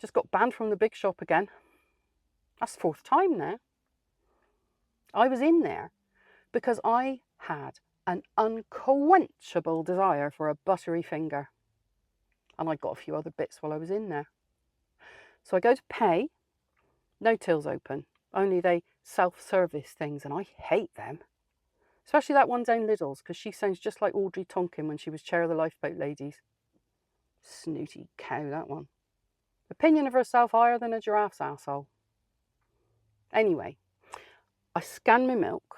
just got banned from the big shop again. That's the 4th time now. I was in there because I had an unquenchable desire for a buttery finger. And I got a few other bits while I was in there. So I go to pay, no tills open, only they self-service things, and I hate them. Especially that one down Lidl's, because she sounds just like Audrey Tonkin when she was chair of the lifeboat ladies. Snooty cow, that one. Opinion of herself higher than a giraffe's asshole. Anyway, I scan my milk,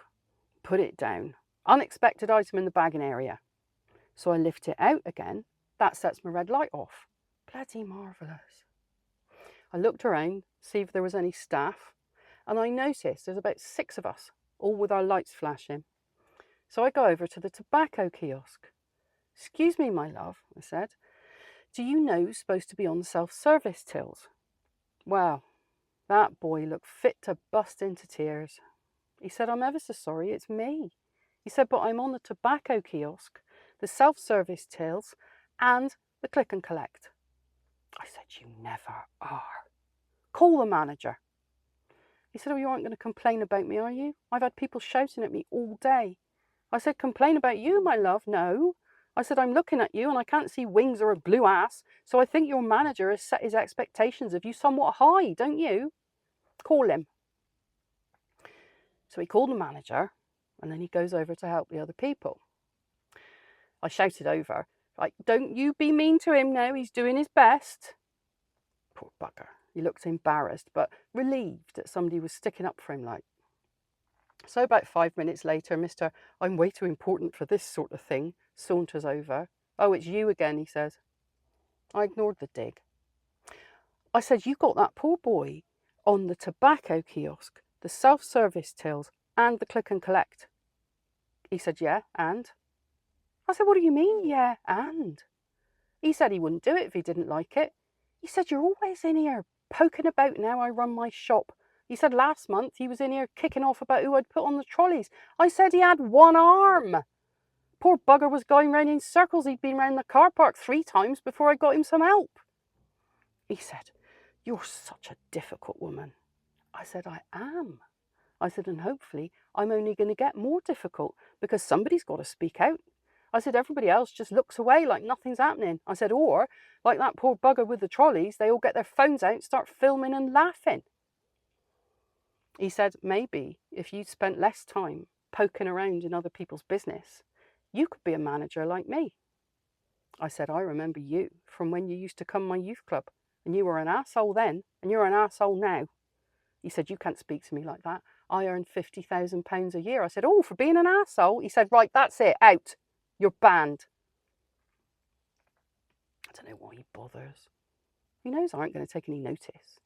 put it down. Unexpected item in the bagging area. So I lift it out again. That sets my red light off. Bloody marvellous. I looked around, see if there was any staff, and I noticed there's about 6 of us, all with our lights flashing. So I go over to the tobacco kiosk. Excuse me, my love, I said. Do you know who's supposed to be on the self-service tills? Well, that boy looked fit to bust into tears. He said, I'm ever so sorry, it's me. He said, but I'm on the tobacco kiosk, the self-service tills, and the click and collect. I said, you never are. Call the manager. He said, oh, you aren't going to complain about me, are you? I've had people shouting at me all day. I said, complain about you, my love? No. I said, I'm looking at you and I can't see wings or a blue ass, so I think your manager has set his expectations of you somewhat high, don't you? Call him. So he called the manager and then he goes over to help the other people. I shouted over, like, don't you be mean to him now, he's doing his best. Poor bugger. He looked embarrassed, but relieved that somebody was sticking up for him like. So about 5 minutes later, Mr. I'm way too important for this sort of thing saunters over. Oh, it's you again, he says. I ignored the dig. I said, you got that poor boy on the tobacco kiosk, the self-service tills, and the click and collect. He said, yeah, and? I said, what do you mean, yeah, and? He said he wouldn't do it if he didn't like it. He said, you're always in here poking about now I run my shop. He said last month he was in here kicking off about who I'd put on the trolleys. I said he had one arm. Poor bugger was going round in circles. He'd been round the car park 3 times before I got him some help. He said, you're such a difficult woman. I said, I am. I said, and hopefully I'm only going to get more difficult because somebody's got to speak out. I said, everybody else just looks away like nothing's happening. I said, or like that poor bugger with the trolleys, they all get their phones out, start filming and laughing. He said, maybe if you'd spent less time poking around in other people's business, you could be a manager like me. I said, I remember you from when you used to come my youth club, and you were an asshole then, and you're an asshole now. He said, you can't speak to me like that. I earn £50,000 a year. I said, oh, for being an asshole? He said, right, that's it, out. You're banned. I don't know why he bothers. He knows I aren't going to take any notice.